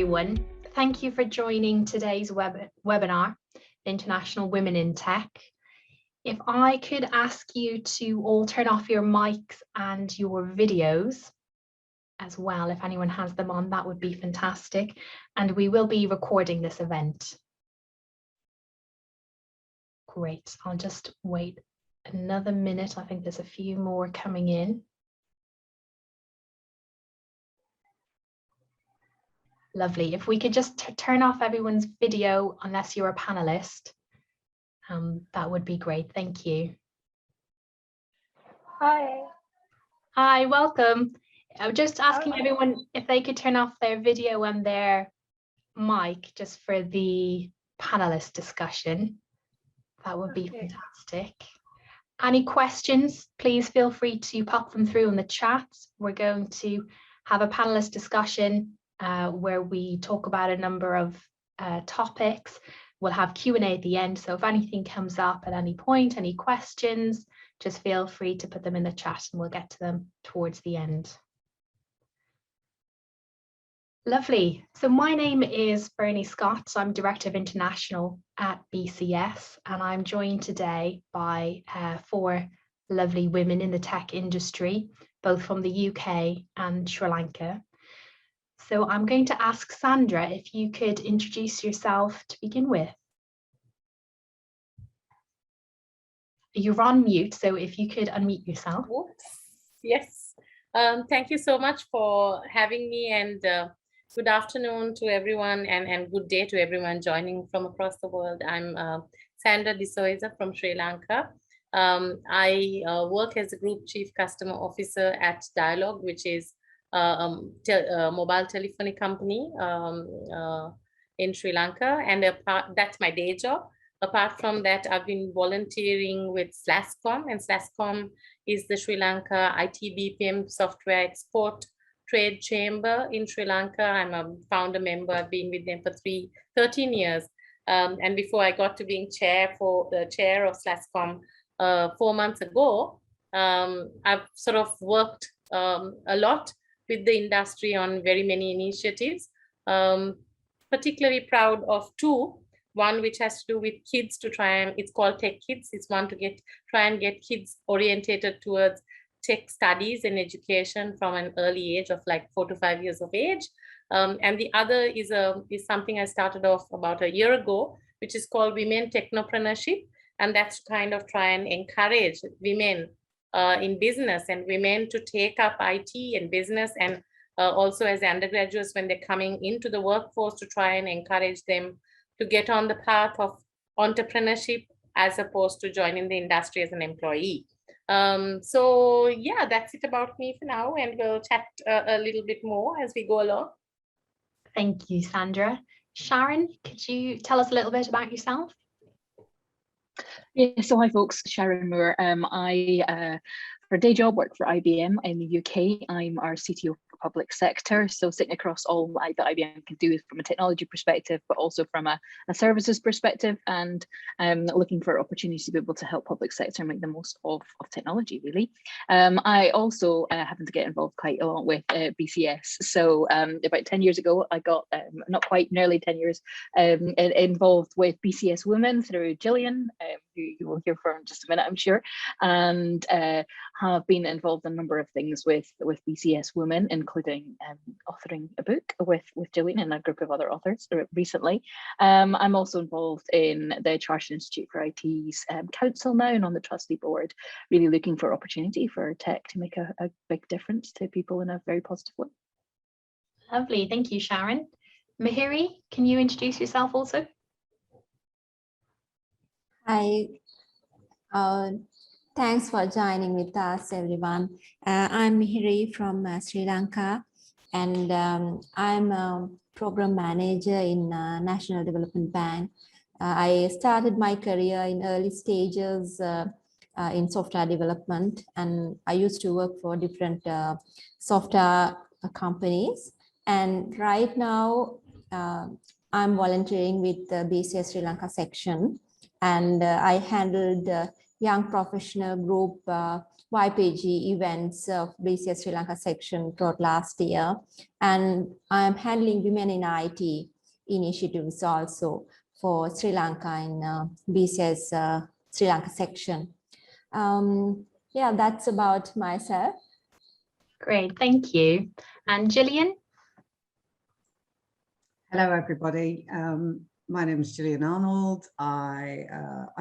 everyone. Thank you for joining today's webinar, International Women in Tech. If I could ask you to all turn off your mics and your videos as well, if anyone has them on, that would be fantastic. And we will be recording this event. Great, I'll just wait another minute. I think there's a few more coming in. Lovely. If we could just turn off everyone's video, unless you're a panelist, that would be great. Thank you. Hi. Hi, welcome. I'm just asking everyone if they could turn off their video and their mic just for the panelist discussion. That would be fantastic. Any questions, please feel free to pop them through in the chat. We're going to have a panelist discussion where we talk about a number of topics. We'll have Q&A at the end, so if anything comes up at any point, any questions, just feel free to put them in the chat and we'll get to them towards the end. Lovely. So my name is Bernie Scott. I'm Director of International at BCS, and I'm joined today by 4 lovely women in the tech industry, both from the UK and Sri Lanka. So I'm going to ask Sandra if you could introduce yourself to begin with. You're on mute, so if you could unmute yourself. Yes, thank you so much for having me, and good afternoon to everyone, and good day to everyone joining from across the world. I'm Sandra De Souza from Sri Lanka. I work as a Group Chief Customer Officer at Dialog, which is a mobile telephony company in Sri Lanka, and that's my day job. Apart from that, I've been volunteering with SLASCOM, and SLASCOM is the Sri Lanka IT BPM Software Export Trade Chamber in Sri Lanka. I'm a founder member. I've been with them for 13 years. And before I got to being chair of SLASCOM 4 months ago, I've sort of worked a lot with the industry on very many initiatives, particularly proud of 2. One which has to do with kids to try and, it's called Tech Kids. It's one to try and get kids orientated towards tech studies and education from an early age of like 4 to 5 years of age. And the other is something I started off about a year ago, which is called Women Technopreneurship. And that's to kind of try and encourage women in business and women to take up IT and business, and also as undergraduates when they're coming into the workforce, to try and encourage them to get on the path of entrepreneurship as opposed to joining the industry as an employee. So yeah, that's it about me for now, and we'll chat a little bit more as we go along. Thank you, Sandra. Sharon, could you tell us a little bit about yourself? Yeah, so hi folks, Sharon Moore. For a day job, work for IBM in the UK. I'm our CTO for public sector, so sitting across all that IBM can do from a technology perspective, but also from a services perspective, and looking for opportunities to be able to help public sector make the most of technology, really. I also happen to get involved quite a lot with BCS. So about 10 years ago, I got, not quite, nearly 10 years, involved with BCS Women through Julian, who you will hear from in just a minute, I'm sure, and have been involved in a number of things with BCS Women, including authoring a book with Julian and a group of other authors recently. I'm also involved in the Chartered Institute for IT's council now, and on the trustee board, really looking for opportunity for tech to make a big difference to people in a very positive way. Lovely, thank you, Sharon. Mihiri, can you introduce yourself also? Hi. Thanks for joining with us, everyone. I'm Mihiri from Sri Lanka, and I'm a program manager in National Development Bank. I started my career in early stages in software development, and I used to work for different software companies. And right now, I'm volunteering with the BCS Sri Lanka section, and I handled young professional group YPG events of BCS Sri Lanka section throughout last year. And I'm handling Women in IT initiatives also for Sri Lanka in BCS Sri Lanka section. Yeah, that's about myself. Great, thank you. And Julian? Hello, everybody. My name is Julian Arnold. I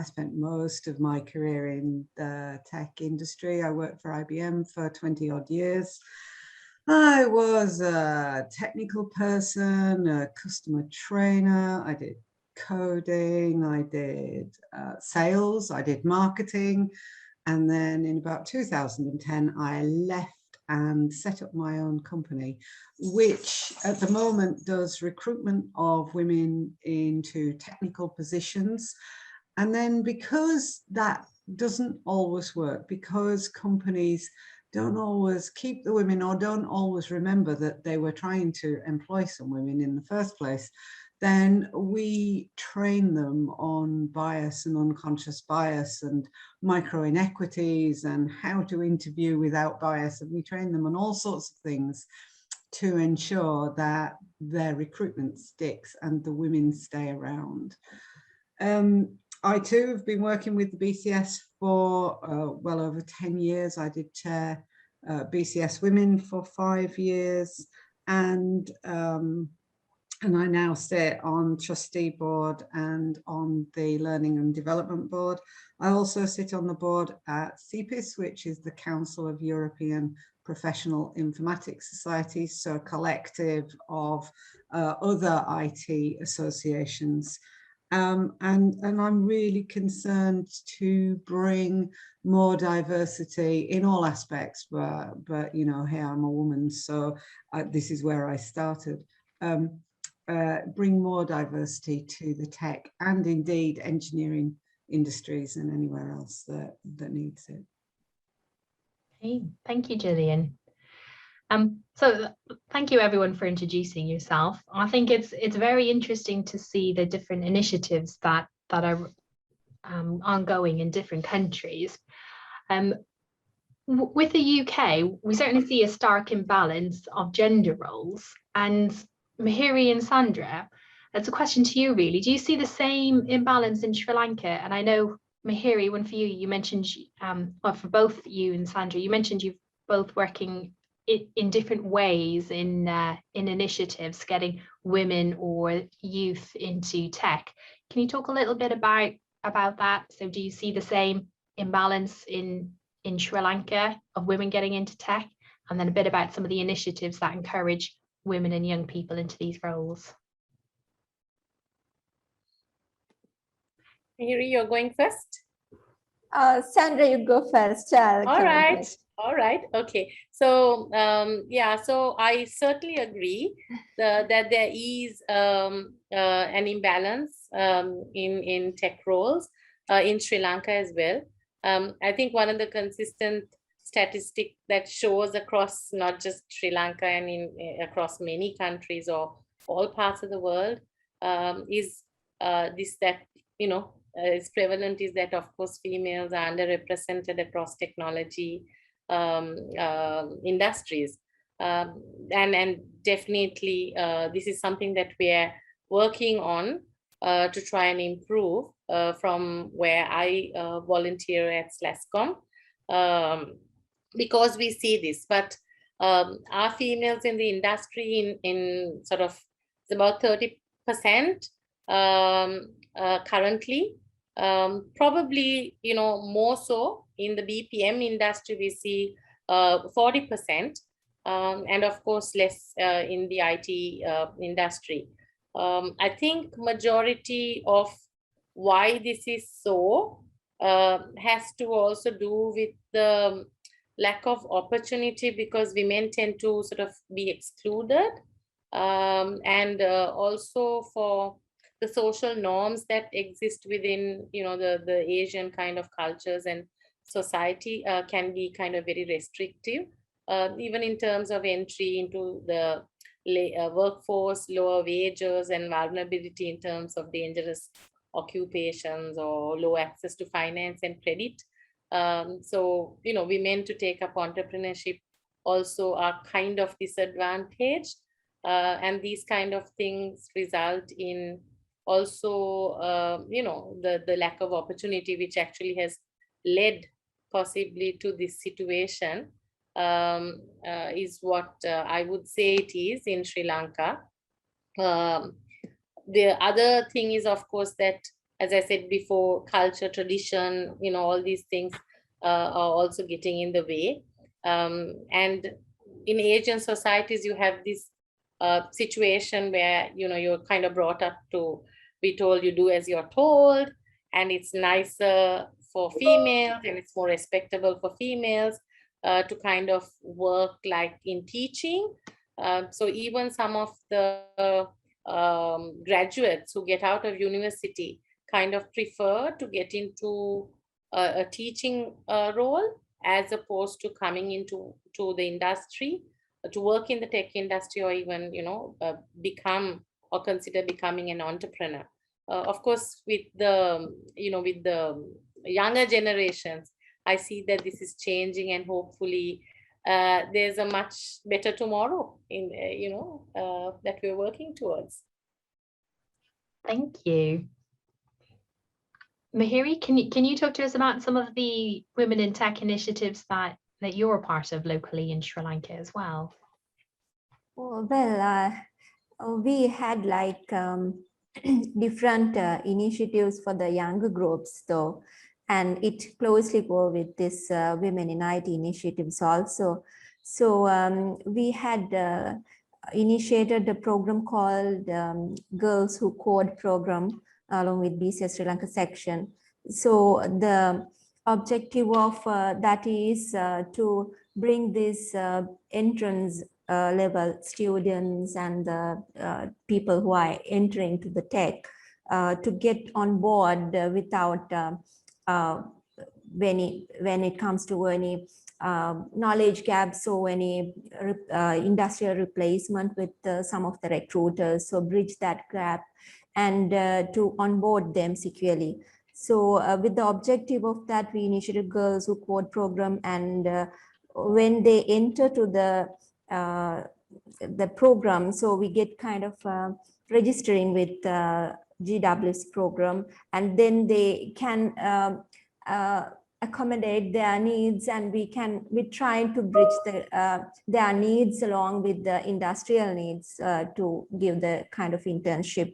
spent most of my career in the tech industry. I worked for IBM for 20 odd years. I was a technical person, a customer trainer. I did coding, I did sales, I did marketing. And then in about 2010, I left and set up my own company, which at the moment does recruitment of women into technical positions. And then because that doesn't always work, because companies don't always keep the women or don't always remember that they were trying to employ some women in the first place, then we train them on bias and unconscious bias and micro inequities and how to interview without bias. And we train them on all sorts of things to ensure that their recruitment sticks and the women stay around. I too have been working with the BCS for well over 10 years. I did chair BCS Women for 5 years, and I now sit on trustee board and on the learning and development board. I also sit on the board at CPIS, which is the Council of European Professional Informatics Societies, so a collective of other IT associations. And I'm really concerned to bring more diversity in all aspects, but you know, hey, I'm a woman, so this is where I started. Bring more diversity to the tech and indeed engineering industries and anywhere else that needs it. Okay, thank you, Gillian. So thank you everyone for introducing yourself. I think it's very interesting to see the different initiatives that are ongoing in different countries. With the UK, we certainly see a stark imbalance of gender roles. And Mihiri and Sandra, it's a question to you really. Do you see the same imbalance in Sri Lanka? And I know, Mihiri, one for you, you mentioned, well, for both you and Sandra, you mentioned you've both working in different ways in initiatives, getting women or youth into tech. Can you talk a little bit about that? So do you see the same imbalance in Sri Lanka of women getting into tech? And then a bit about some of the initiatives that encourage women and young people into these roles. Mihiri, you're going first? Sandra, you go first. All right. Okay. So, yeah, so I certainly agree that there is an imbalance in tech roles in Sri Lanka as well. I think one of the consistent statistic that shows across not just Sri Lanka and across many countries or all parts of the world is this, that, you know, is prevalent, is that of course females are underrepresented across technology industries, and definitely this is something that we are working on to try and improve from where I volunteer at SLASCOM, because we see this. But our females in the industry in sort of, it's about 30% currently. Probably, you know, more so in the BPM industry, we see 40%, and of course less in the IT industry. I think majority of why this is so has to also do with the lack of opportunity, because women tend to sort of be excluded, and also for the social norms that exist within, you know, the Asian kind of cultures and society can be kind of very restrictive, even in terms of entry into the workforce, lower wages and vulnerability in terms of dangerous occupations or low access to finance and credit. So, women to take up entrepreneurship also are kind of disadvantaged. And these kind of things result in also, the lack of opportunity, which actually has led possibly to this situation, is what I would say it is in Sri Lanka. The other thing is, of course, that, as I said before, culture, tradition, all these things are also getting in the way. And in Asian societies, you have this situation where, you're kind of brought up to be told you do as you're told, and it's nicer for females and it's more respectable for females to kind of work like in teaching. So even some of the graduates who get out of university kind of prefer to get into a teaching role as opposed to coming into the industry to work in the tech industry, or even become or consider becoming an entrepreneur. Of course, with the younger generations, I see that this is changing, and hopefully there's a much better tomorrow in that we're working towards. Thank you. Mahiri, can you talk to us about some of the women in tech initiatives that you're a part of locally in Sri Lanka as well? Well, we had like different initiatives for the younger groups though, and it closely go with this women in IT initiatives also. So we had initiated a program called Girls Who Code program along with BCS Sri Lanka section. So the objective of that is to bring this entrance level students and the people who are entering to the tech to get on board without when it comes to any knowledge gaps or any industrial replacement with some of the recruiters. So bridge that gap and to onboard them securely. So with the objective of that, we initiated Girls Who Code program, and when they enter to the program, so we get kind of registering with GW's program, and then they can accommodate their needs, and we're trying to bridge their needs along with the industrial needs to give the kind of internship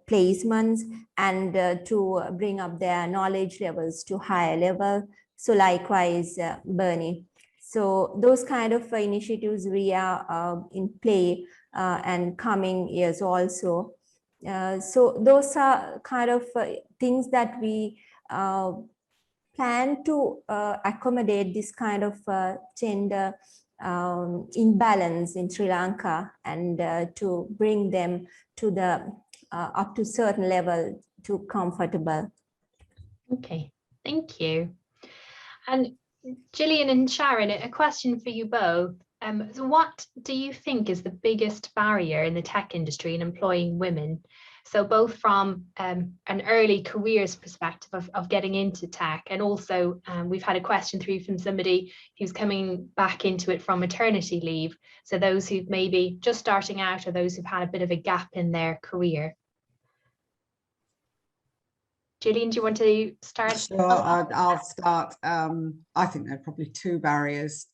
placements, and to bring up their knowledge levels to higher level. So likewise, Bernie. So those kind of initiatives we are in play and coming years also. So those are kind of things that we plan to accommodate this kind of gender imbalance in Sri Lanka, and to bring them to the up to certain level to comfortable. Okay, thank you. And Gillian and Sharon, a question for you both. So what do you think is the biggest barrier in the tech industry in employing women? So both from an early careers perspective of getting into tech, and also we've had a question through from somebody who's coming back into it from maternity leave. So those who've maybe just starting out, or those who've had a bit of a gap in their career. Julian, do you want to start? Sure, I'll start. I think there are probably two barriers.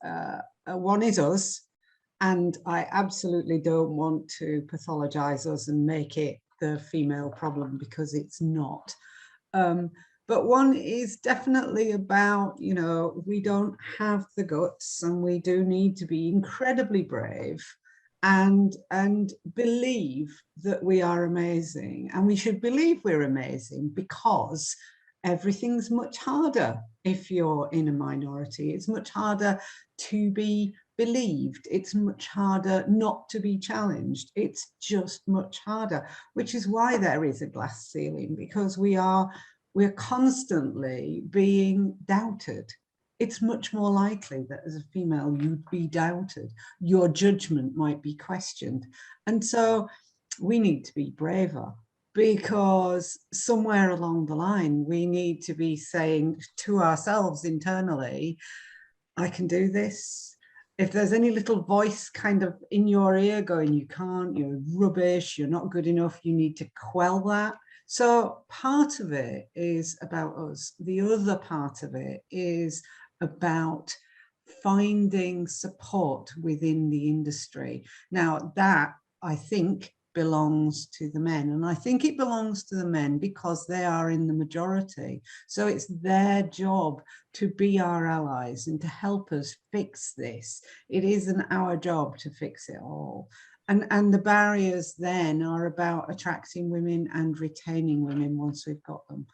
One is us, and I absolutely don't want to pathologize us and make it the female problem, because it's not. But one is definitely about, we don't have the guts, and we do need to be incredibly brave and believe that we are amazing, and we should believe we're amazing, because everything's much harder if you're in a minority. It's much harder to be believed. It's much harder not to be challenged. It's just much harder, which is why there is a glass ceiling, because we're constantly being doubted. It's much more likely that as a female you'd be doubted. Your judgment might be questioned. And so we need to be braver. because somewhere along the line, we need to be saying to ourselves internally, I can do this. If there's any little voice kind of in your ear going, you can't, you're rubbish, you're not good enough, you need to quell that. So part of it is about us. The other part of it is about finding support within the industry. Now that, I think, belongs to the men, and I think it belongs to the men because they are in the majority. So it's their job to be our allies and to help us fix this. It isn't our job to fix it all. And the barriers then are about attracting women and retaining women once we've got them.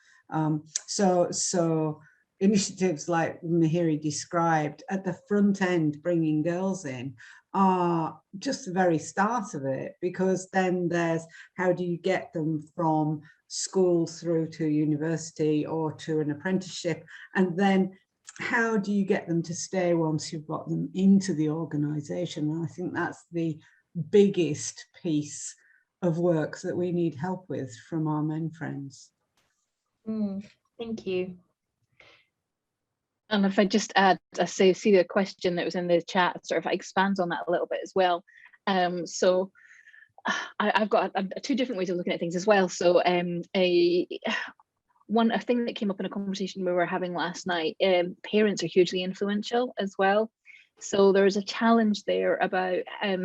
So initiatives like Mihiri described at the front end, bringing girls in, are just the very start of it, because then there's how do you get them from school through to university or to an apprenticeship, and then how do you get them to stay once you've got them into the organization. And I think that's the biggest piece of work that we need help with from our men friends. Thank you. And if I just add, I see the question that was in the chat sort of expands on that a little bit as well. So I've got two different ways of looking at things as well. So a thing that came up in a conversation we were having last night, parents are hugely influential as well. So there's a challenge there about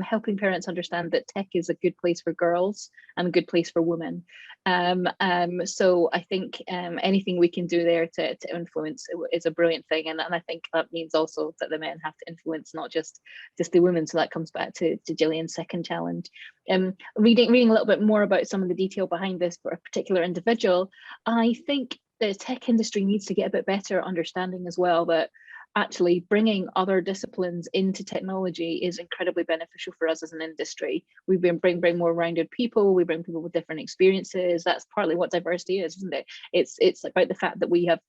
helping parents understand that tech is a good place for girls and a good place for women. So I think anything we can do there to influence is a brilliant thing. And I think that means also that the men have to influence, not just the women. So that comes back to Gillian's second challenge. Reading a little bit more about some of the detail behind this for a particular individual, I think the tech industry needs to get a bit better understanding as well that actually bringing other disciplines into technology is incredibly beneficial for us as an industry. We bring more rounded people, we bring people with different experiences. That's partly what diversity is, isn't it? It's about the fact that we have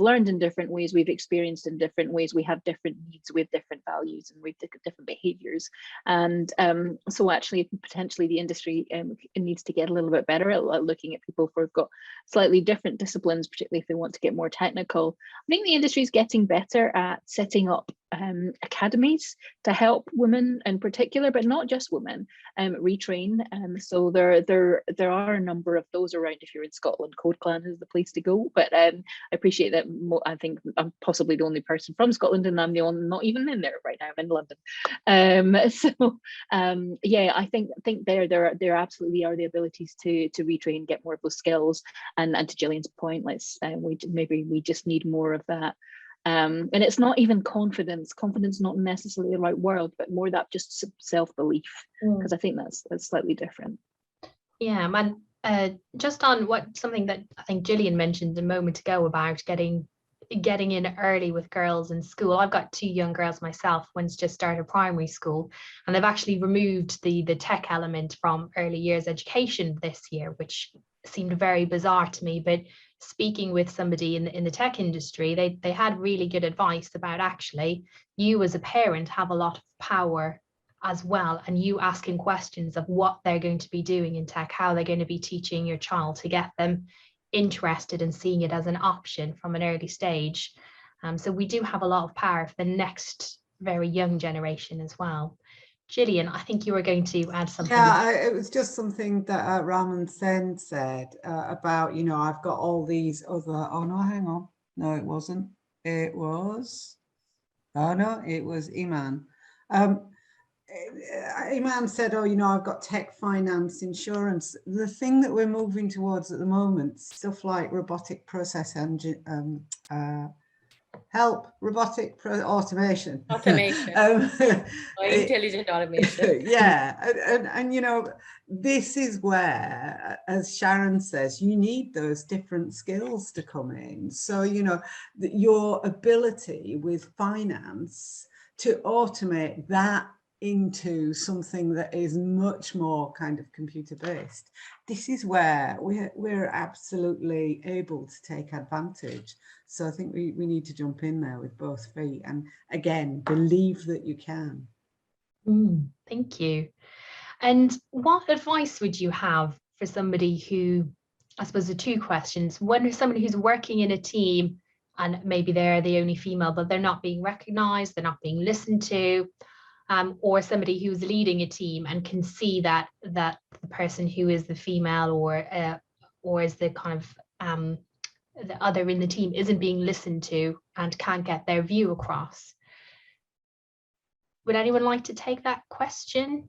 learned in different ways, we've experienced in different ways, we have different needs, we have different values, and we've different behaviors. And so actually potentially the industry needs to get a little bit better at looking at people who've got slightly different disciplines, particularly if they want to get more technical. I think the industry is getting better at setting up academies to help women in particular, but not just women, retrain. So there are a number of those around. If you're in Scotland, Code Clan is the place to go. But I appreciate that. I think I'm possibly the only person from Scotland, and I'm the only not even in there right now. I'm in London. Yeah, I think there absolutely are the abilities to retrain, get more of those skills, and to Gillian's point, we just need more of that. And it's not even confidence not necessarily the right word, but more that just self-belief, because I think that's slightly different. Yeah, man, just on something that I think Gillian mentioned a moment ago about getting in early with girls in school. I've got two young girls myself. One's just started primary school, and they've actually removed the tech element from early years education this year, which seemed very bizarre to me. But speaking with somebody in the tech industry, they had really good advice about actually you as a parent have a lot of power as well, and you asking questions of what they're going to be doing in tech, how they're going to be teaching your child, to get them interested in seeing it as an option from an early stage. So we do have a lot of power for the next very young generation as well. Gillian, I think you were going to add something. Yeah, it was just something that Raman Sen said about, I've got all these other, oh no, hang on. No, it wasn't. It was, oh no, it was Iman. Iman said, oh, I've got tech, finance, insurance. The thing that we're moving towards at the moment, stuff like robotic process engine, robotic automation. Or intelligent automation. Yeah, and this is where, as Sharon says, you need those different skills to come in. So your ability with finance to automate that into something that is much more kind of computer based, this is where we're absolutely able to take advantage. So I think we need to jump in there with both feet, and again, believe that you can. Thank you. And what advice would you have for somebody who, I suppose the two questions. One is somebody who's working in a team and maybe they're the only female, but they're not being recognized, they're not being listened to, or somebody who's leading a team and can see that the person who is the female or is the kind of the other in the team isn't being listened to and can't get their view across. Would anyone like to take that question?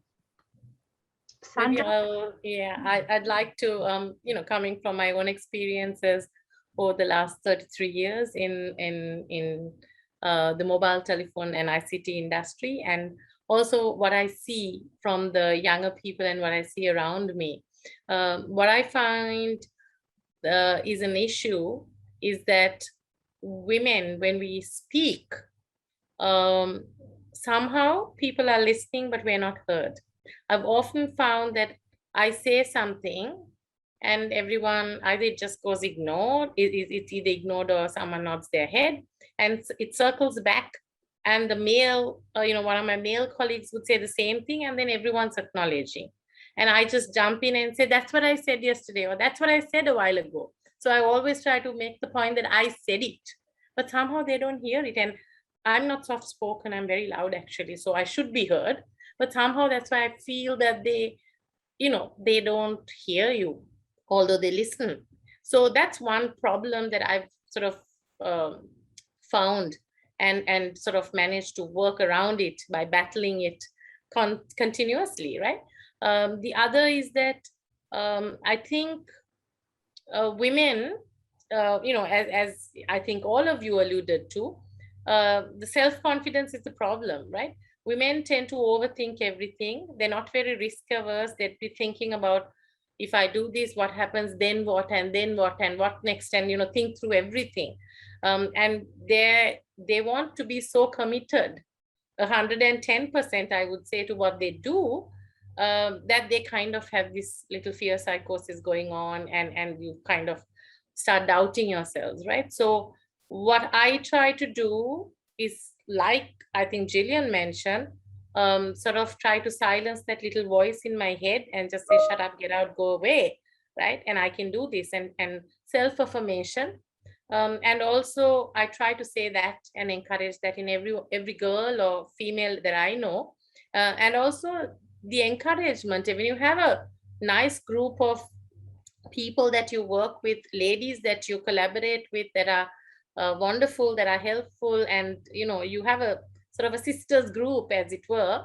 Sandra? I'd like to, coming from my own experiences over the last 33 years in the mobile telephone and ICT industry, and also what I see from the younger people and what I see around me. What I find is an issue is that women, when we speak, somehow people are listening, but we're not heard. I've often found that I say something and everyone either just goes ignored, it's either ignored or someone nods their head and it circles back. And the male, one of my male colleagues would say the same thing and then everyone's acknowledging. And I just jump in and say, that's what I said yesterday, or that's what I said a while ago. So I always try to make the point that I said it, but somehow they don't hear it. And I'm not soft spoken, I'm very loud actually, so I should be heard. But somehow that's why I feel that they don't hear you, although they listen. So that's one problem that I've sort of found and sort of managed to work around it by battling it continuously, right? The other is that I think women, as I think all of you alluded to, the self-confidence is the problem, right? Women tend to overthink everything. They're not very risk averse. They'd be thinking about, if I do this, what happens, then what, and then what, and what next, and think through everything. And they want to be so committed, 110%, I would say, to what they do, that they kind of have this little fear psychosis going on, and you kind of start doubting yourselves, right? So what I try to do is, like I think Julian mentioned, sort of try to silence that little voice in my head and just say, shut up, get out, go away, right? And I can do this, and self-affirmation. And also I try to say that and encourage that in every girl or female that I know. And also the encouragement, when you have a nice group of people that you work with, ladies that you collaborate with that are wonderful, that are helpful, and you have a sort of a sisters group, as it were,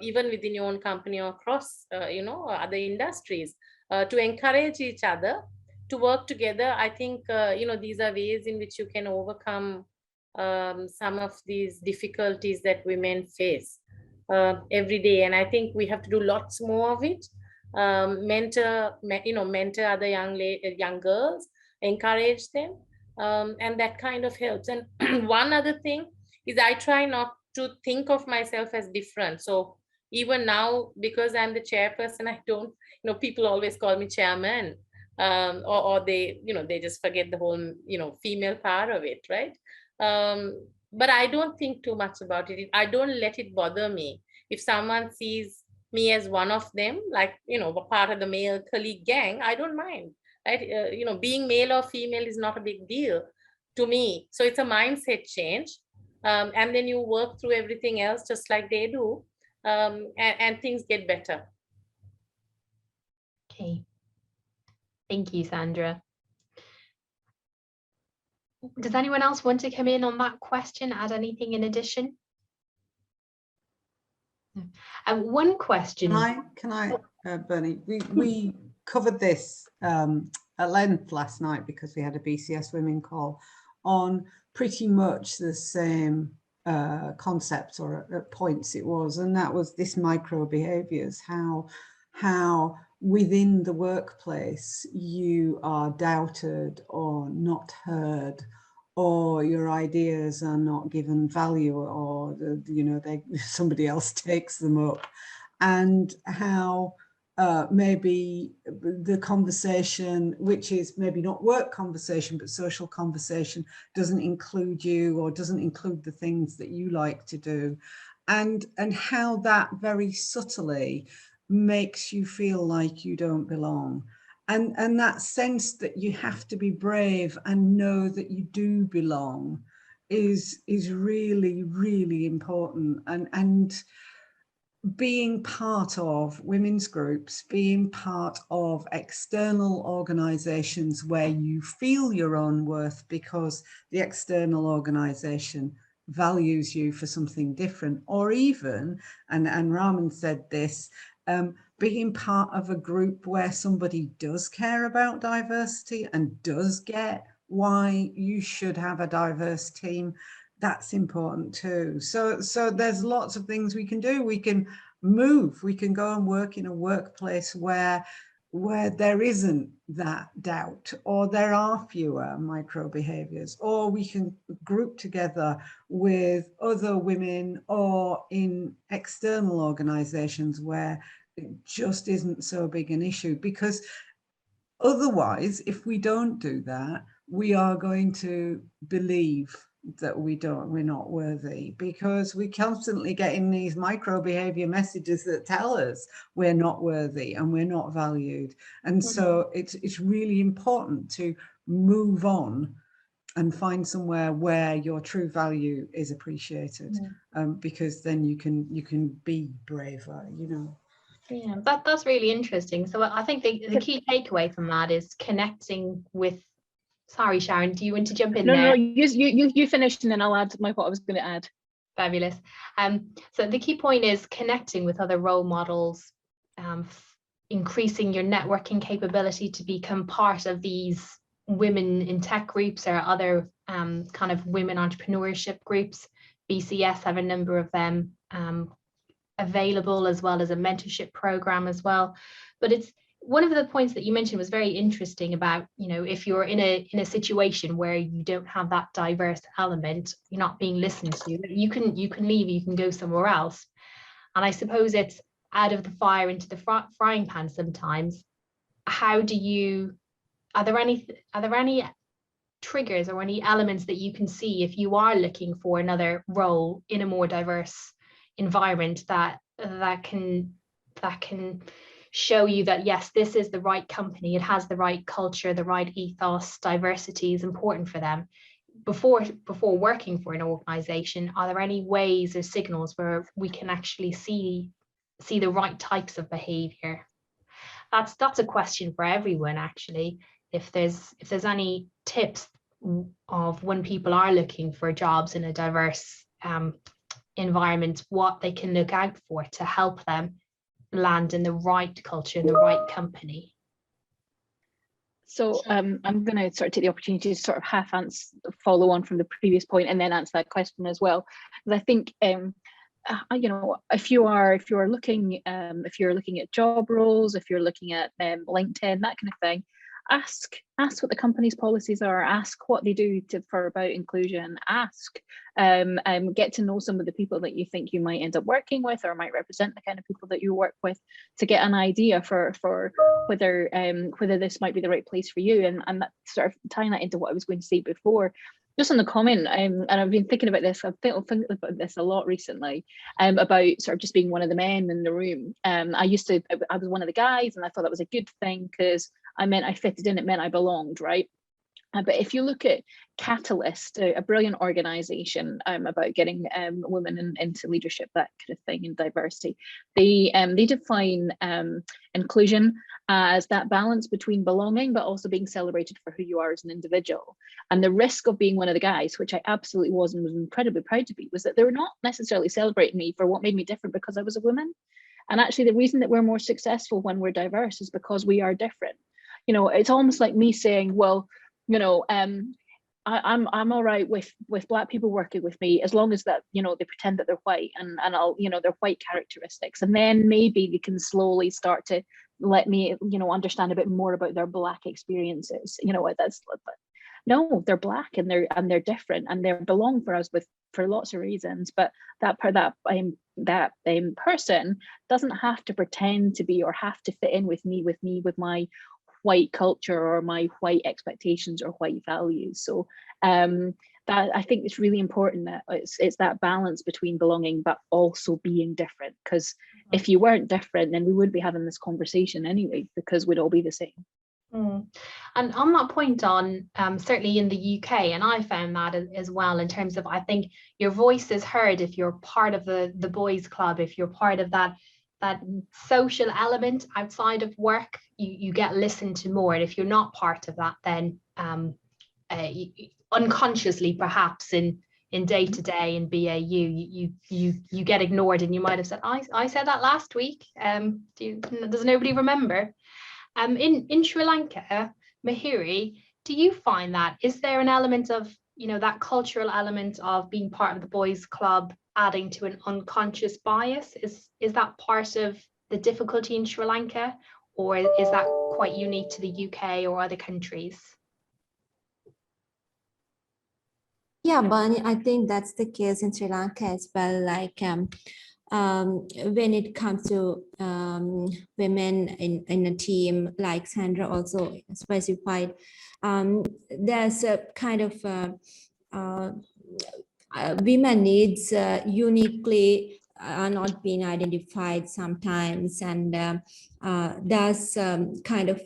even within your own company or across other industries, to encourage each other to work together. I think these are ways in which you can overcome some of these difficulties that women face every day, and I think we have to do lots more of it. Mentor other young girls, encourage them, and that kind of helps. And one other thing is, I try not to think of myself as different. So even now, because I'm the chairperson, I don't, people always call me chairman, or they just forget the whole female part of it, right? But I don't think too much about it. I don't let it bother me. If someone sees me as one of them, like part of the male colleague gang, I don't mind, right? Being male or female is not a big deal to me. So it's a mindset change, and then you work through everything else just like they do, and things get better. Okay, thank you, Sandra. Does anyone else want to come in on that question, add anything in addition? One question. Can I, Bernie? We covered this at length last night because we had a BCS Women call on pretty much the same concepts or points it was, and that was this micro behaviors, how within the workplace you are doubted or not heard, or your ideas are not given value, or somebody else takes them up, and how maybe the conversation, which is maybe not work conversation but social conversation, doesn't include you or doesn't include the things that you like to do, and how that very subtly makes you feel like you don't belong. And that sense that you have to be brave and know that you do belong is really, really important. And being part of women's groups, being part of external organizations where you feel your own worth because the external organization values you for something different, or even, and Raman said this, being part of a group where somebody does care about diversity and does get why you should have a diverse team, that's important too. So there's lots of things we can do. We can move, we can go and work in a workplace where there isn't that doubt, or there are fewer micro behaviors, or we can group together with other women, or in external organizations where it just isn't so big an issue. Because otherwise, if we don't do that, we are going to believe that we're not worthy, because we constantly getting these micro behavior messages that tell us we're not worthy and we're not valued. And so it's really important to move on and find somewhere where your true value is appreciated, because then you can be braver, you know. Yeah, that's really interesting. So I think the key takeaway from that is connecting with. Sorry, Sharon, do you want to jump in there? No, you finished, and then I'll add what I was going to add. Fabulous. So the key point is connecting with other role models, increasing your networking capability to become part of these women in tech groups or other kind of women entrepreneurship groups. BCS have a number of them available, as well as a mentorship program as well. But it's one of the points that you mentioned was very interesting about, you know, if you're in a situation where you don't have that diverse element, you're not being listened to, you can leave, you can go somewhere else. And I suppose it's out of the fire into the frying pan sometimes. How do you, are there any triggers or any elements that you can see if you are looking for another role in a more diverse environment that can show you that, yes, this is the right company, it has the right culture, the right ethos, diversity is important for them? Before working for an organization, are there any ways or signals where we can actually see the right types of behavior? That's a question for everyone, actually. If there's any tips of when people are looking for jobs in a diverse environment, what they can look out for to help them land in the right culture, in the right company. So I'm going to sort of take the opportunity to sort of follow on from the previous point and then answer that question as well. Because I think, you know, if you're looking at job roles, if you're looking at LinkedIn, that kind of thing, ask what the company's policies are, ask what they do about inclusion, get to know some of the people that you think you might end up working with or might represent the kind of people that you work with, to get an idea for whether this might be the right place for you. And that sort of tying that into what I was going to say before, just on the comment, and I've been thinking about this, I've been thinking about this a lot recently, about sort of just being one of the men in the room. I was one of the guys, and I thought that was a good thing because I meant I fitted in, it meant I belonged, right? But if you look at Catalyst, a brilliant organization about getting women into leadership, that kind of thing, and diversity, they define inclusion as that balance between belonging but also being celebrated for who you are as an individual. And the risk of being one of the guys, which I absolutely was and was incredibly proud to be, was that they were not necessarily celebrating me for what made me different because I was a woman. And actually the reason that we're more successful when we're diverse is because we are different. You know, it's almost like me saying, well, you know, I'm all right with Black people working with me as long as that, you know, they pretend that they're white and I'll, you know, their white characteristics, and then maybe they can slowly start to let me, you know, understand a bit more about their Black experiences. You know, no, they're Black and they're different and they belong for us for lots of reasons. But that person doesn't have to pretend to be or have to fit in with my white culture or my white expectations or white values. So that I think it's really important that it's that balance between belonging but also being different, because if you weren't different, then we wouldn't be having this conversation anyway, because we'd all be the same. And on that point, certainly in the UK, and I found that as well, in terms of, I think your voice is heard if you're part of the boys club, if you're part of that social element outside of work, you get listened to more. And if you're not part of that, then unconsciously, perhaps in day to day in BAU, you get ignored, and you might have said, I said that last week. Does nobody remember? In Sri Lanka, Mahiri, do you find that? Is there an element of, that cultural element of being part of the boys club adding to an unconscious bias? Is that part of the difficulty in Sri Lanka, or is that quite unique to the UK or other countries? Yeah, Barney, I think that's the case in Sri Lanka as well. Like when it comes to women in a team, like Sandra also specified, there's a kind of women needs uniquely are not being identified sometimes, and there's kind of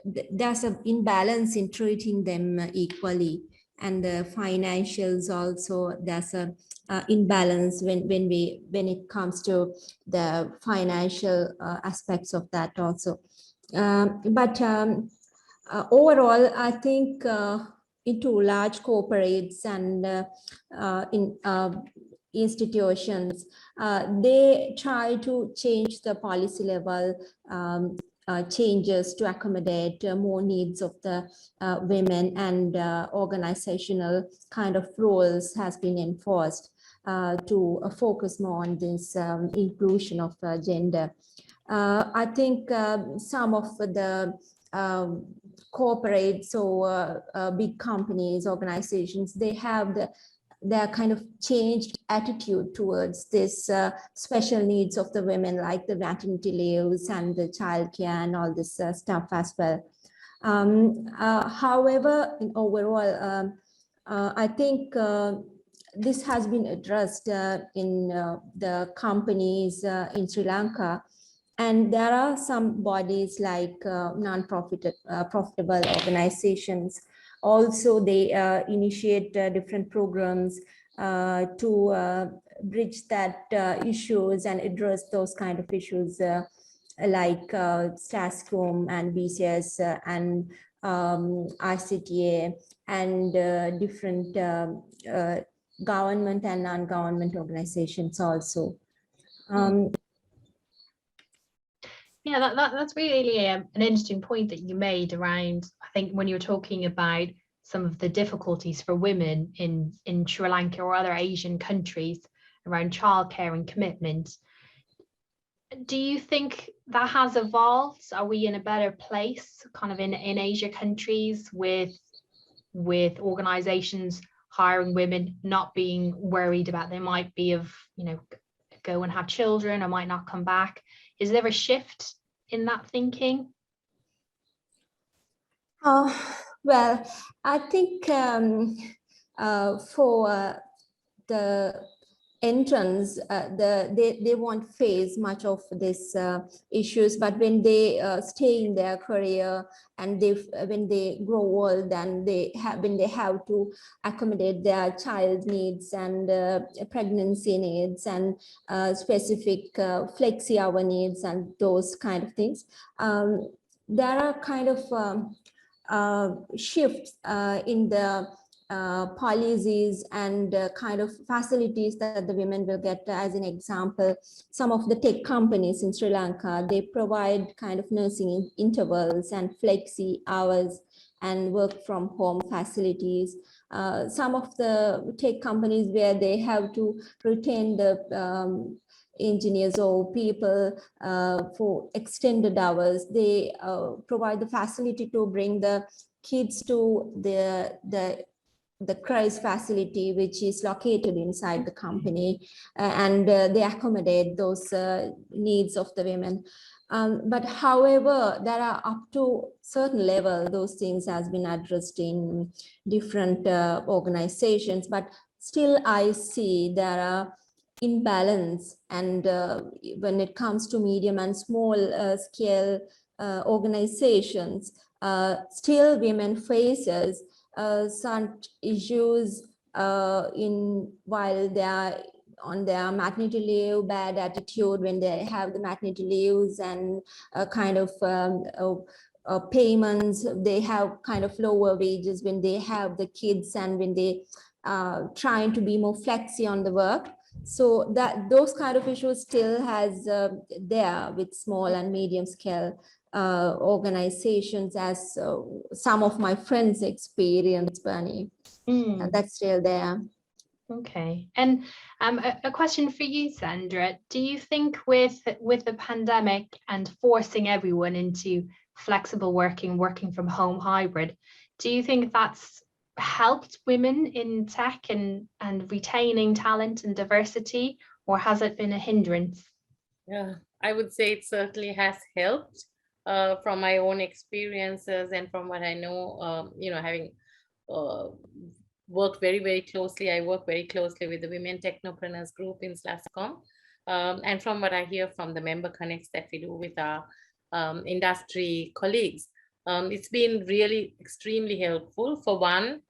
there's an imbalance in treating them equally. And the financials also, there's a imbalance when it comes to the financial aspects of that also. But overall, I think into large corporates and in institutions, they try to change the policy level changes to accommodate more needs of the women, and organizational kind of roles has been enforced to focus more on this inclusion of gender. I think some of the corporates or big companies, organizations, they have their kind of changed attitude towards this special needs of the women, like the maternity leaves and the childcare and all this stuff as well. However, overall, I think this has been addressed in the companies in Sri Lanka. And there are some bodies like non-profitable organizations. Also, they initiate different programs to bridge that issues and address those kind of issues like STASCOM and BCS and ICTA and different government and non-government organizations also. Yeah, that's really an interesting point that you made around, I think, when you were talking about some of the difficulties for women in Sri Lanka or other Asian countries around childcare and commitment. Do you think that has evolved? Are we in a better place kind of in Asia countries with organizations hiring women, not being worried about they might be go and have children or might not come back? Is there a shift in that thinking? Well, I think for the entrants, they won't face much of these issues, but when they stay in their career and when they grow old and when they have to accommodate their child needs and pregnancy needs and specific flexi hour needs and those kind of things, there are kind of shifts in the policies and kind of facilities that the women will get. As an example, some of the tech companies in Sri Lanka, they provide kind of nursing intervals and flexi hours and work from home facilities. Some of the tech companies where they have to retain the engineers or people for extended hours, they provide the facility to bring the kids to the CRISE facility, which is located inside the company, and they accommodate those needs of the women. But however, there are up to certain level, those things has been addressed in different organizations, but still I see there are imbalance. And when it comes to medium and small scale organizations, still women faces such issues while they are on their maternity leave, bad attitude when they have the maternity leaves, and kind of payments. They have kind of lower wages when they have the kids, and when they trying to be more flexi on the work. So that those kind of issues still has there with small and medium scale organizations, as some of my friends experience, Bernie. That's still there. Okay, and a question for you, Sandra. Do you think with the pandemic and forcing everyone into flexible working from home, hybrid, do you think that's helped women in tech and retaining talent and diversity, or has it been a hindrance? Yeah, I would say it certainly has helped from my own experiences and from what I know, having worked very, very closely. I work very closely with the Women Technopreneurs group in SLASCOM. And from what I hear from the member connects that we do with our industry colleagues, it's been really extremely helpful. For one,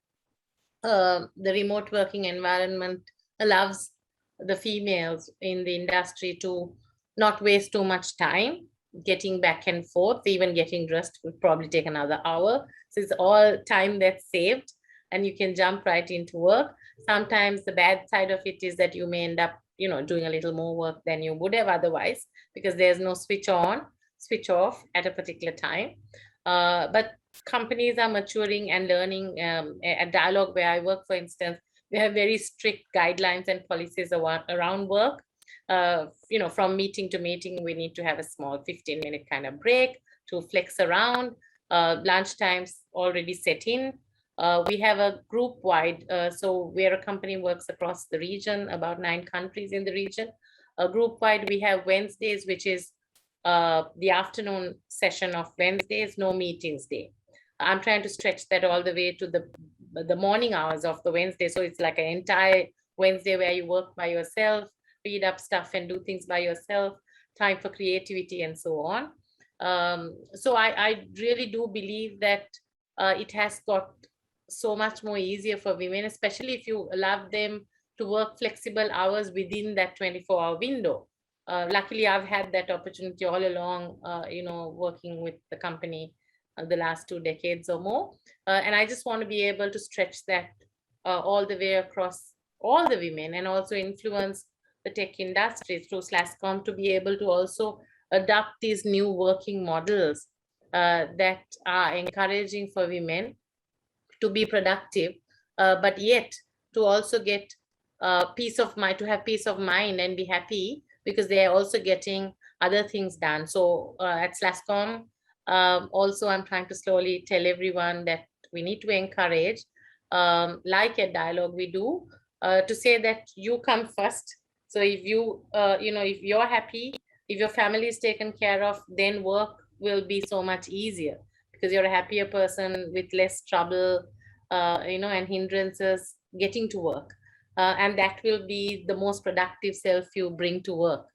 the remote working environment allows the females in the industry to not waste too much time getting back and forth. Even getting dressed would probably take another hour. So it's all time that's saved, and you can jump right into work. Sometimes the bad side of it is that you may end up, doing a little more work than you would have otherwise, because there's no switch on, switch off at a particular time. But companies are maturing and learning. At Dialogue, where I work, for instance, we have very strict guidelines and policies around work. From meeting to meeting, we need to have a small 15-minute kind of break to flex around. Lunch times already set in. We have a group-wide, so where a company works across the region, about 9 countries in the region. Group-wide, we have Wednesdays, which is the afternoon session of Wednesdays, no meetings day. I'm trying to stretch that all the way to the morning hours of the Wednesday. So it's like an entire Wednesday where you work by yourself, read up stuff and do things by yourself, time for creativity and so on. So I really do believe that it has got so much more easier for women, especially if you allow them to work flexible hours within that 24-hour window. Luckily, I've had that opportunity all along, working with the company the last 2 decades or more. And I just want to be able to stretch that all the way across all the women, and also influence the tech industry through SLASCOM to be able to also adopt these new working models that are encouraging for women to be productive, but yet to also get peace of mind, to have peace of mind and be happy, because they are also getting other things done. So at SLASCOM, also I'm trying to slowly tell everyone that we need to encourage, like at Dialogue we do, to say that you come first. So if you, if you're happy, if your family is taken care of, then work will be so much easier, because you're a happier person with less trouble, and hindrances getting to work. And that will be the most productive self you bring to work.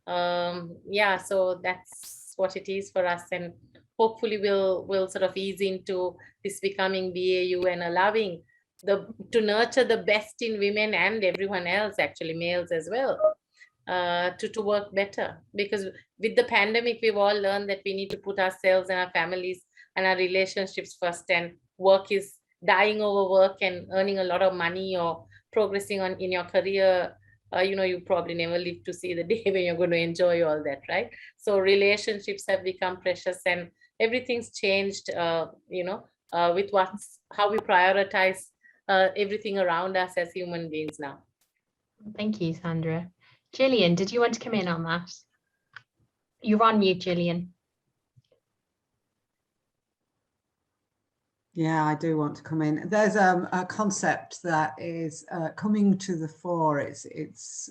So that's what it is for us. And hopefully we'll sort of ease into this becoming BAU and allowing to nurture the best in women and everyone else, actually males as well, to work better. Because with the pandemic, we've all learned that we need to put ourselves and our families and our relationships first, and work is dying over work, and earning a lot of money or progressing in your career, you probably never live to see the day when you're going to enjoy all that, right? So relationships have become precious, and everything's changed, with how we prioritize everything around us as human beings now. Thank you, Sandra. Julian, did you want to come in on that? You're on mute, Julian. Yeah, I do want to come in. There's a concept that is coming to the fore. It's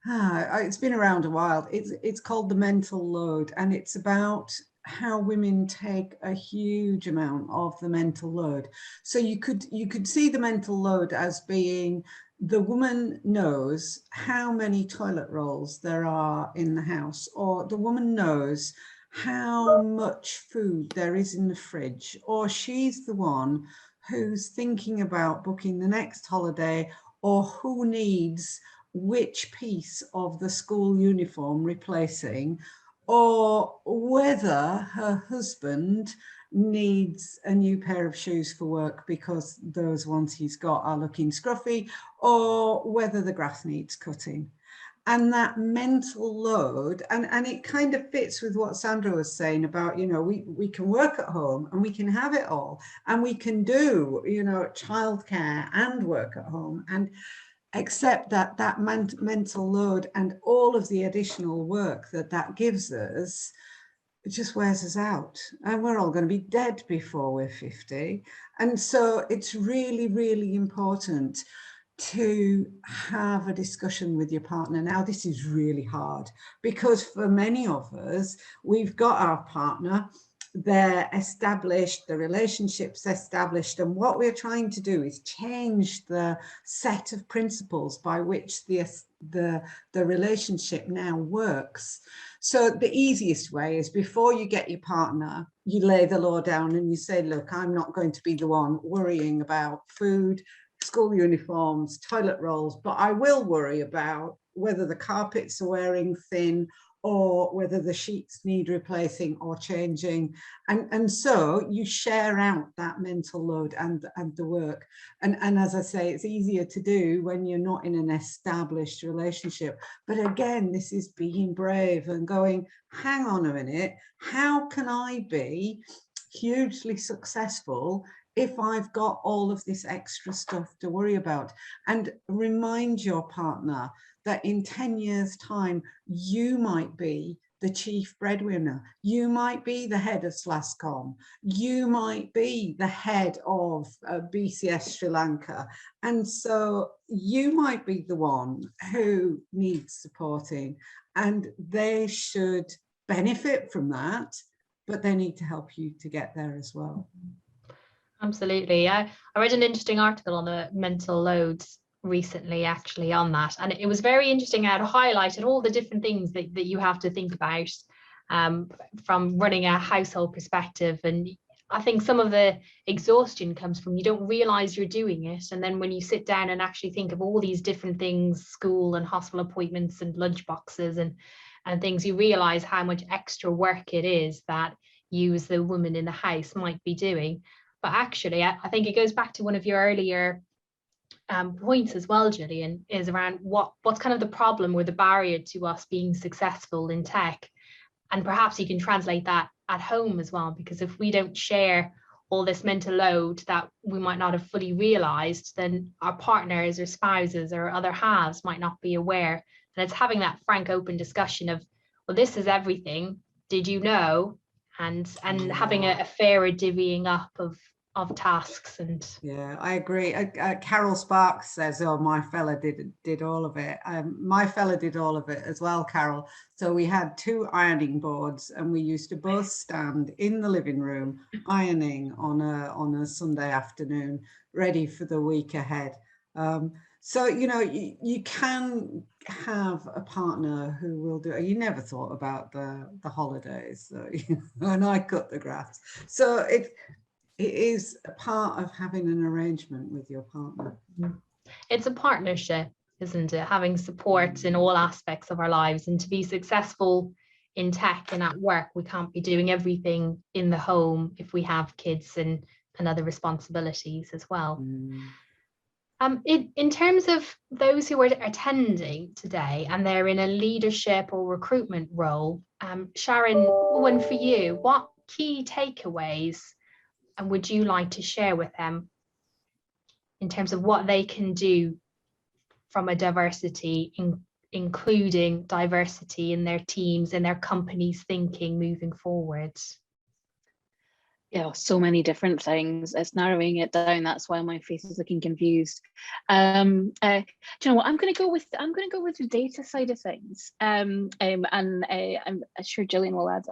It's been around a while. It's called The Mental Load, and it's about how women take a huge amount of the mental load. So you could see the mental load as being the woman knows how many toilet rolls there are in the house, or the woman knows how much food there is in the fridge, or she's the one who's thinking about booking the next holiday, or who needs which piece of the school uniform replacing, or whether her husband needs a new pair of shoes for work because those ones he's got are looking scruffy, or whether the grass needs cutting. And that mental load, and it kind of fits with what Sandra was saying about, you know, we can work at home and we can have it all, and we can do, you know, childcare and work at home, and accept that mental load and all of the additional work that gives us, it just wears us out, and we're all going to be dead before we're 50. And so it's really, really important to have a discussion with your partner. Now, this is really hard because for many of us, we've got our partner, they're established, the relationship's established, and what we're trying to do is change the set of principles by which the relationship now works. So the easiest way is, before you get your partner, you lay the law down and you say, look, I'm not going to be the one worrying about food, school uniforms, toilet rolls, but I will worry about whether the carpets are wearing thin, or whether the sheets need replacing or changing. And so you share out that mental load and the work. And as I say, it's easier to do when you're not in an established relationship. But again, this is being brave and going, hang on a minute, how can I be hugely successful if I've got all of this extra stuff to worry about? And remind your partner that in 10 years' time, you might be the chief breadwinner. You might be the head of SLASCOM. You might be the head of BCS Sri Lanka. And so you might be the one who needs supporting, and they should benefit from that, but they need to help you to get there as well. Absolutely. I read an interesting article on the mental loads recently, actually, on that, and it was very interesting how it highlighted all the different things that you have to think about from running a household perspective. And I think some of the exhaustion comes from you don't realize you're doing it, and then when you sit down and actually think of all these different things, school and hospital appointments and lunch boxes and things, you realize how much extra work it is that you as the woman in the house might be doing. But actually, I think it goes back to one of your earlier points as well, Julian, is around what's kind of the problem or the barrier to us being successful in tech. And perhaps you can translate that at home as well, because if we don't share all this mental load that we might not have fully realized, then our partners or spouses or other halves might not be aware. And it's having that frank, open discussion of, well, this is everything. Did you know? And having a fairer divvying up of tasks. And yeah, I agree. Carol Sparks says, oh, my fella did all of it. My fella did all of it as well, Carol. So we had 2 ironing boards, and we used to both stand in the living room ironing on a Sunday afternoon, ready for the week ahead. So, you know, you can have a partner who will do it. You never thought about the holidays, so, you know, and I cut the grass. So it is a part of having an arrangement with your partner. It's a partnership, isn't it? Having support in all aspects of our lives, and to be successful in tech and at work, we can't be doing everything in the home if we have kids and other responsibilities as well. In terms of those who are attending today and they're in a leadership or recruitment role, Sharon, one for you, what key takeaways would you like to share with them in terms of what they can do from a diversity, including diversity in their teams and their companies' thinking moving forward? Yeah, so many different things. It's narrowing it down. That's why my face is looking confused. Do you know what? I'm going to go with the data side of things. And I'm sure Gillian will add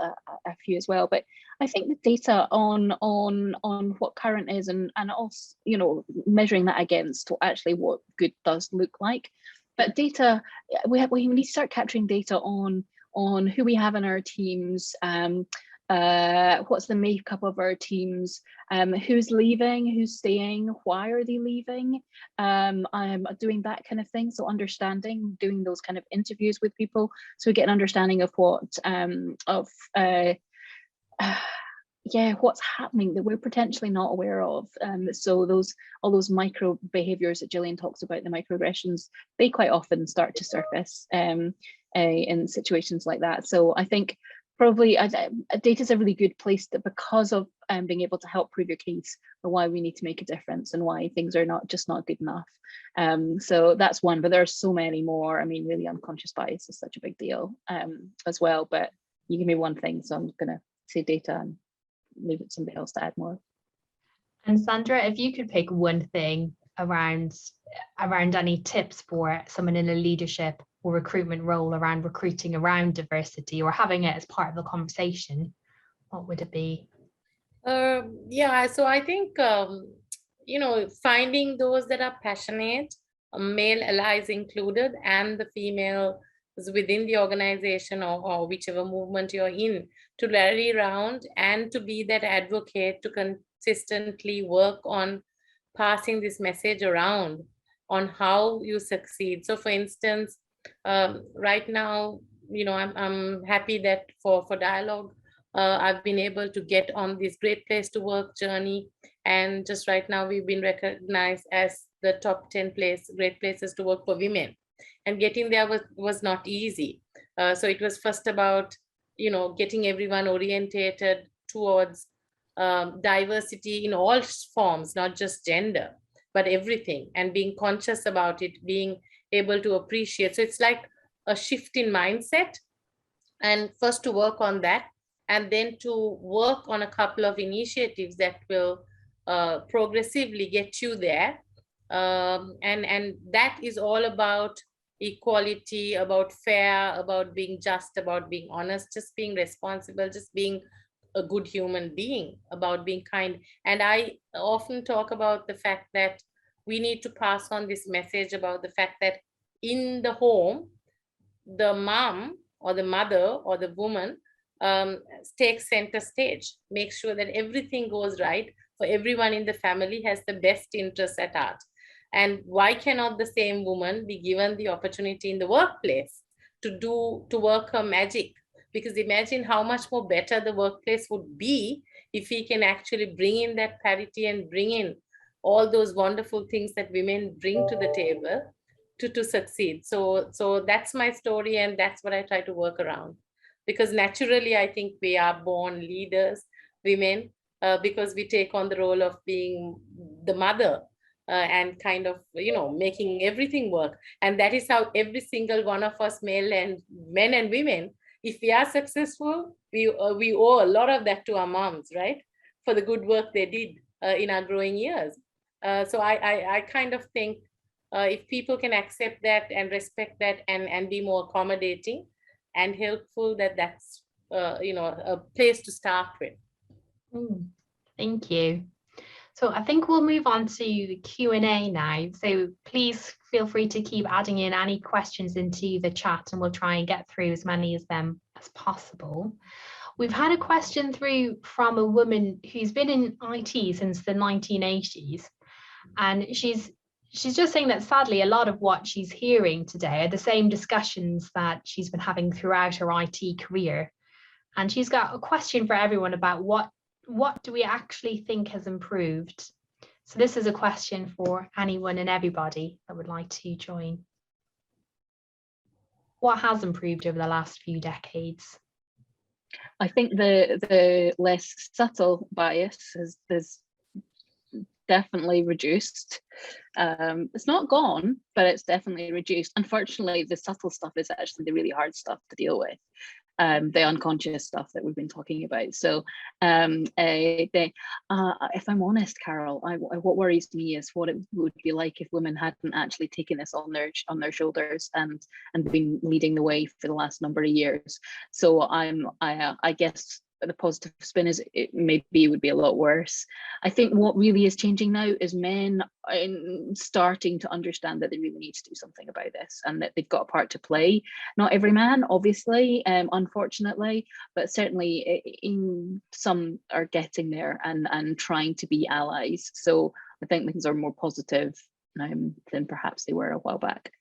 a few as well. But I think the data on what current is, and also, you know, measuring that against actually what good does look like. But data, we need to start capturing data on who we have in our teams. What's the makeup of our teams, who's leaving, who's staying, why are they leaving, I'm doing that kind of thing. So understanding, doing those kind of interviews with people, so we get an understanding of what what's happening that we're potentially not aware of. So all those micro behaviors that Gillian talks about, the microaggressions, they quite often start to surface in situations like that. So I think probably data is a really good place, that because of being able to help prove your case or why we need to make a difference and why things are not good enough. So that's one, but there are so many more. I mean, really, unconscious bias is such a big deal as well. But you give me one thing, so I'm going to say data and leave it to somebody else to add more. And Sandra, if you could pick one thing around any tips for someone in a leadership or recruitment role around recruiting around diversity or having it as part of the conversation, what would it be? Yeah, so I think, you know, finding those that are passionate, male allies included, and the female within the organization or whichever movement you're in, to rally around and to be that advocate, to consistently work on passing this message around on how you succeed. So for instance, right now, you know, I'm happy that for Dialogue, I've been able to get on this Great Place to Work journey. And just right now, we've been recognized as the top 10 great places to work for women. And getting there was not easy. So it was first about, you know, getting everyone orientated towards diversity in all forms, not just gender, but everything, and being conscious about it, being able to appreciate. So it's like a shift in mindset, and first to work on that, and then to work on a couple of initiatives that will progressively get you there. And that is all about equality, about fair, about being just, about being honest, just being responsible, just being a good human being, about being kind. And I often talk about the fact that we need to pass on this message about the fact that in the home, the mom or the mother or the woman takes center stage, makes sure that everything goes right for everyone in the family, has the best interest at heart. And why cannot the same woman be given the opportunity in the workplace to work her magic? Because imagine how much more better the workplace would be if we can actually bring in that parity and bring in all those wonderful things that women bring to the table to succeed. So that's my story, and that's what I try to work around. Because naturally, I think we are born leaders, women, because we take on the role of being the mother and kind of, you know, making everything work. And that is how every single one of us, male and men and women, if we are successful, we owe a lot of that to our moms, right? For the good work they did in our growing years. So I kind of think if people can accept that and respect that and be more accommodating and helpful, that's you know, a place to start with. Thank you. So I think we'll move on to the Q&A now. So please feel free to keep adding in any questions into the chat, and we'll try and get through as many of them as possible. We've had a question through from a woman who's been in IT since the 1980s. And she's just saying that sadly, a lot of what she's hearing today are the same discussions that she's been having throughout her IT career. And she's got a question for everyone about what do we actually think has improved? So this is a question for anyone and everybody that would like to join. What has improved over the last few decades? I think the less subtle bias has definitely reduced. It's not gone, but it's definitely reduced. Unfortunately, the subtle stuff is actually the really hard stuff to deal with. the unconscious stuff that we've been talking about. So if I'm honest, Carol, what worries me is what it would be like if women hadn't actually taken this on their shoulders and been leading the way for the last number of years. So I guess the positive spin is maybe it would be a lot worse. I think what really is changing now is men starting to understand that they really need to do something about this and that they've got a part to play. Not every man, obviously, unfortunately, but certainly some are getting there and trying to be allies. So I think things are more positive now than perhaps they were a while back.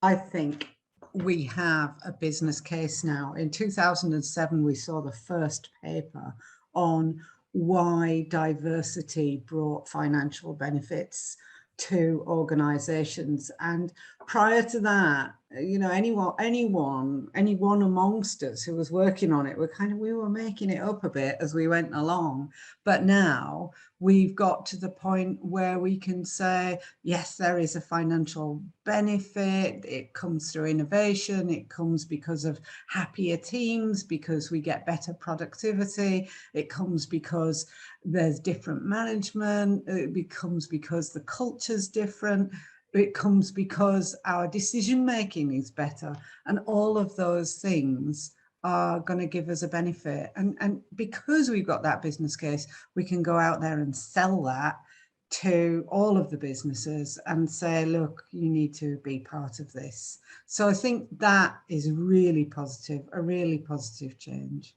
I think we have a business case now. In 2007, we saw the first paper on why diversity brought financial benefits to organizations. And prior to that, you know, anyone amongst us who was working on it, we were making it up a bit as we went along. But now we've got to the point where we can say, yes, there is a financial benefit. It comes through innovation. It comes because of happier teams, because we get better productivity. It comes because there's different management. It comes because the culture's different. It comes because our decision making is better, and all of those things are going to give us a benefit. And because we've got that business case, we can go out there and sell that to all of the businesses and say, look, you need to be part of this. So I think that is really positive, a really positive change.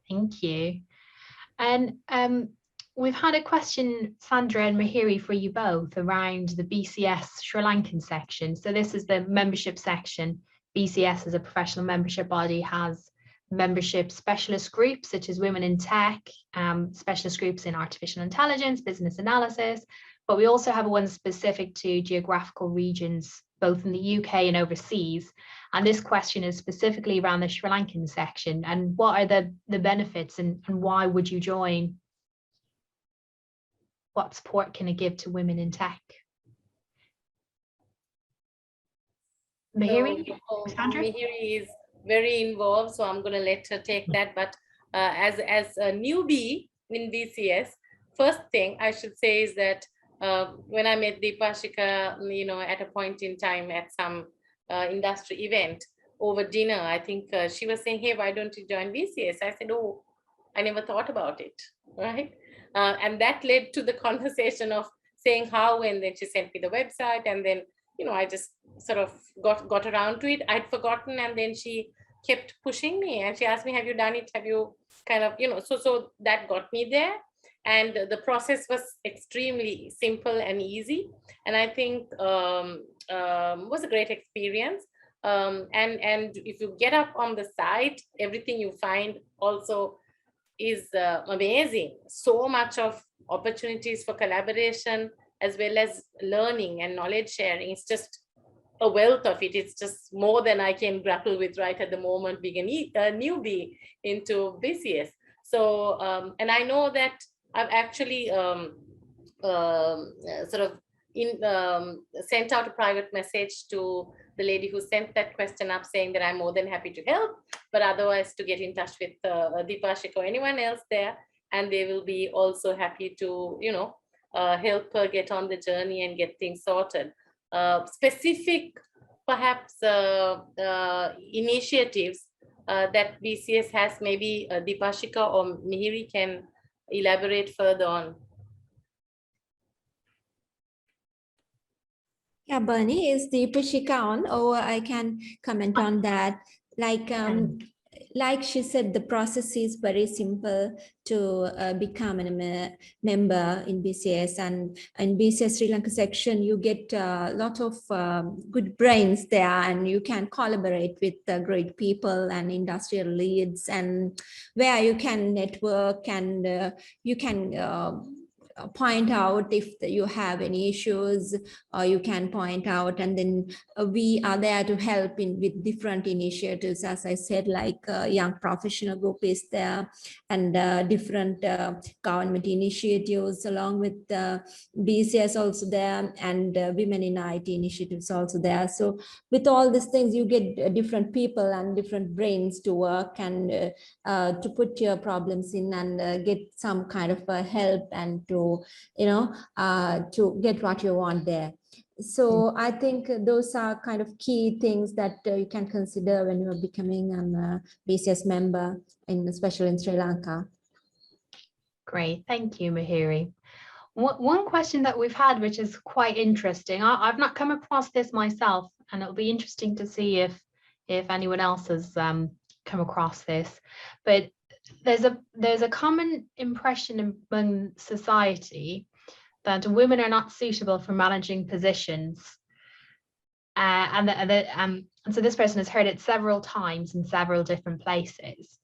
Thank you. And we've had a question, Sandra and Mahiri, for you both around the BCS Sri Lankan section. So this is the membership section. BCS, as a professional membership body, has membership specialist groups such as Women in Tech, specialist groups in artificial intelligence, business analysis, but we also have one specific to geographical regions, both in the UK and overseas. And this question is specifically around the Sri Lankan section. And what are the benefits and why would you join? What support can it give to women in tech? Mahiri? Sandra? Mahiri is very involved, so I'm going to let her take that. But as a newbie in BCS, first thing I should say is that when I met Deepashika, you know, at a point in time at some industry event over dinner, I think she was saying, hey, why don't you join BCS? I said, oh, I never thought about it, right? And that led to the conversation of saying how, and then she sent me the website, and then, you know, I just sort of got around to it. I'd forgotten, and then she kept pushing me, and she asked me, have you done it? Have you kind of, you know, so that got me there. And the process was extremely simple and easy, and I think was a great experience. And if you get up on the site, everything you find also is amazing. So much of opportunities for collaboration as well as learning and knowledge sharing. It's just a wealth of it. It's just more than I can grapple with right at the moment, being a newbie into BCS. So, and I know that I've actually sort of sent out a private message to the lady who sent that question up, saying that I'm more than happy to help, but otherwise to get in touch with Deepashika or anyone else there, and they will be also happy to, you know, help her get on the journey and get things sorted. Specific, perhaps, initiatives that BCS has, maybe Deepashika or Mihiri can elaborate further on. Yeah, Bernie, is Deepashika on, or I can comment on that. Like she said, the process is very simple to become a member in BCS, and in BCS Sri Lanka section, you get a lot of good brains there, and you can collaborate with great people and industrial leads, and where you can network, and you can point out if you have any issues, or you can point out, and then we are there to help with different initiatives. As I said, like young professional group is there, and different government initiatives along with BCS also there, and women in IT initiatives also there. So with all these things, you get different people and different brains to work and to put your problems in and get some kind of help and to, to get what you want there. So I think those are kind of key things that you can consider when you're becoming a BCS member, especially in Sri Lanka. Great, thank you, Mihiri. One question that we've had, which is quite interesting, I've not come across this myself, and it'll be interesting to see if anyone else has come across this, but there's a common impression among society that women are not suitable for managing positions, and so this person has heard it several times in several different places,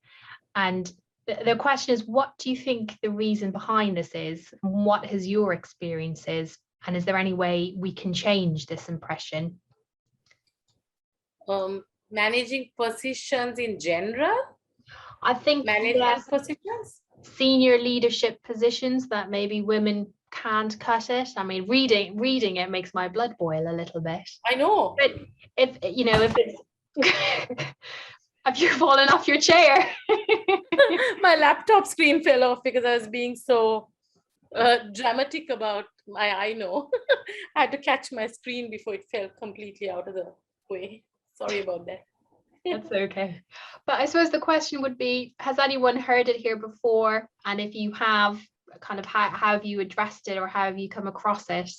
and the question is, what do you think the reason behind this is? What has your experiences, and is there any way we can change this impression? Managing positions in general? I think Management positions? Senior leadership positions that maybe women can't cut it. I mean, reading it makes my blood boil a little bit. I know. But if it's have you fallen off your chair? My laptop screen fell off because I was being so dramatic about I know. I had to catch my screen before it fell completely out of the way. Sorry about that. That's okay. But I suppose the question would be, has anyone heard it here before? And if you have, kind of how have you addressed it, or how have you come across it?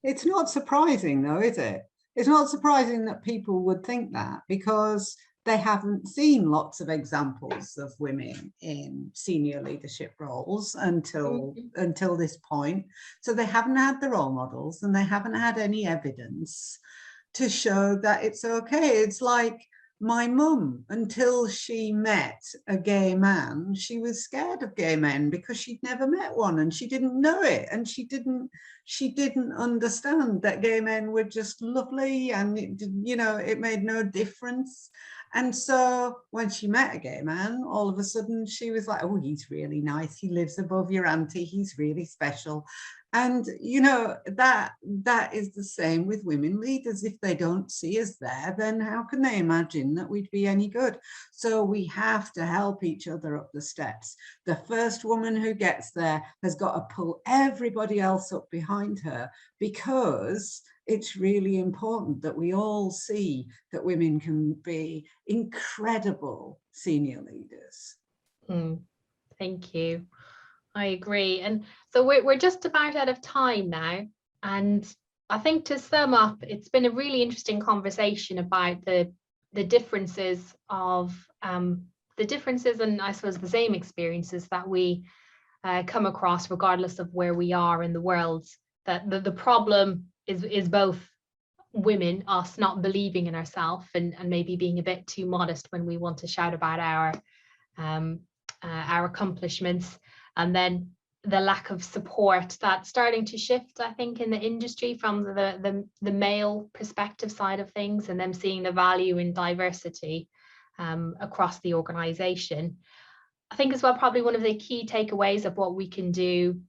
It's not surprising though, is it? It's not surprising that people would think that, because they haven't seen lots of examples of women in senior leadership roles until this point. So they haven't had the role models, and they haven't had any evidence to show that it's okay. It's like my mum, until she met a gay man, she was scared of gay men because she'd never met one, and she didn't know it, and she didn't understand that gay men were just lovely, and it made no difference. And so when she met a gay man, all of a sudden she was like, oh, he's really nice, he lives above your auntie, he's really special. And that is the same with women leaders. If they don't see us there, then how can they imagine that we'd be any good? So we have to help each other up the steps. The first woman who gets there has got to pull everybody else up behind her, because it's really important that we all see that women can be incredible senior leaders. Thank you. I agree. And so we're just about out of time now. And I think, to sum up, it's been a really interesting conversation about the differences of the differences and, I suppose, the same experiences that we come across regardless of where we are in the world. That the problem is both women, us not believing in ourselves and maybe being a bit too modest when we want to shout about our accomplishments, and then the lack of support that's starting to shift, I think, in the industry from the male perspective side of things, and them seeing the value in diversity across the organization. I think as well, probably one of the key takeaways of what we can do,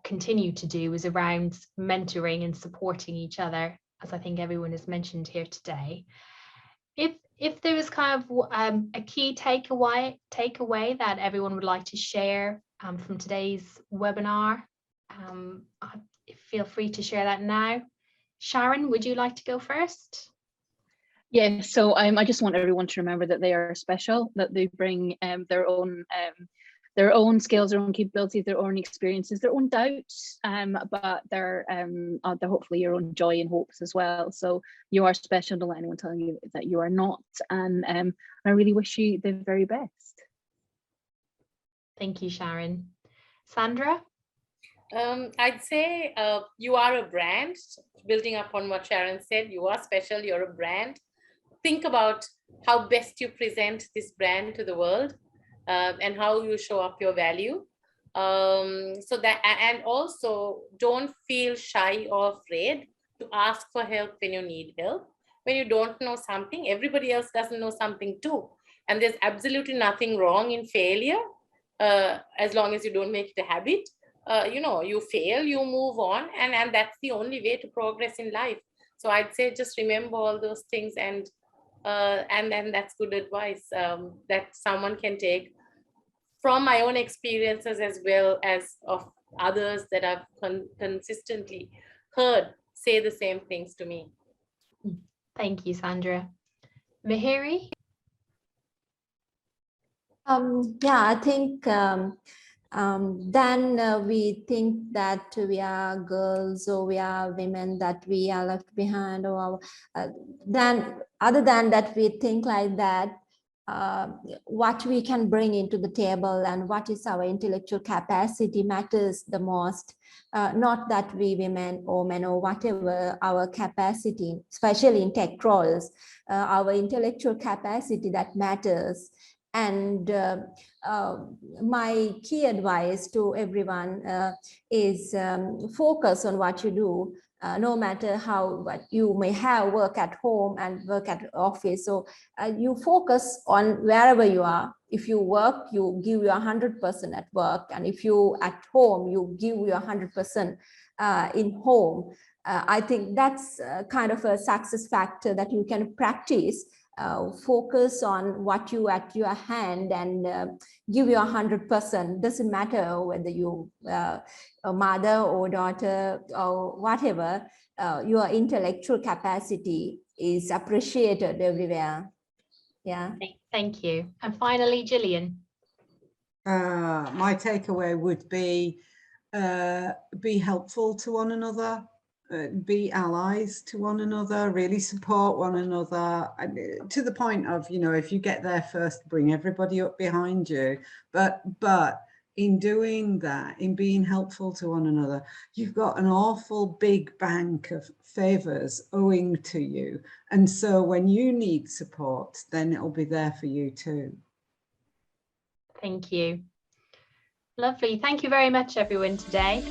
continue to do, is around mentoring and supporting each other, as I think everyone has mentioned here today. If there was kind of a key takeaway that everyone would like to share from today's webinar, feel free to share that now. Sharon, would you like to go first? Yeah, so I just want everyone to remember that they are special, that they bring their own skills, their own capabilities, their own experiences, their own doubts, but they're hopefully your own joy and hopes as well. So you are special. Don't let anyone tell you that you are not. And I really wish you the very best. Thank you, Sharon. Sandra? I'd say you are a brand. Building up on what Sharon said, you are special, you're a brand. Think about how best you present this brand to the world, and how you show up your value. So that, and also don't feel shy or afraid to ask for help when you need help. When you don't know something, everybody else doesn't know something too. And there's absolutely nothing wrong in failure, as long as you don't make it a habit. You fail, you move on, and that's the only way to progress in life. So I'd say just remember all those things, and then that's good advice that someone can take from my own experiences as well as of others that I've consistently heard say the same things to me. Thank you, Sandra. Mihiri? Yeah, I think then we think that we are girls or we are women, that we are left behind, or then other than that, we think like that, what we can bring into the table and what is our intellectual capacity matters the most. Not that we women or men or whatever, our capacity, especially in tech roles, our intellectual capacity that matters. And my key advice to everyone is focus on what you do, no matter what you may have, work at home and work at office. So you focus on wherever you are. If you work, you give your 100% at work. And if you at home, you give your 100% in home. I think that's kind of a success factor that you can practice. Focus on what you at your hand and give your 100%. Doesn't matter whether you a mother or daughter or whatever, your intellectual capacity is appreciated everywhere. Yeah. Thank you. And finally, Julian. My takeaway would be helpful to one another. Be allies to one another, really support one another, to the point of, if you get there first, bring everybody up behind you. But in doing that, in being helpful to one another, you've got an awful big bank of favors owing to you. And so when you need support, then it'll be there for you too. Thank you. Lovely. Thank you very much, everyone, today.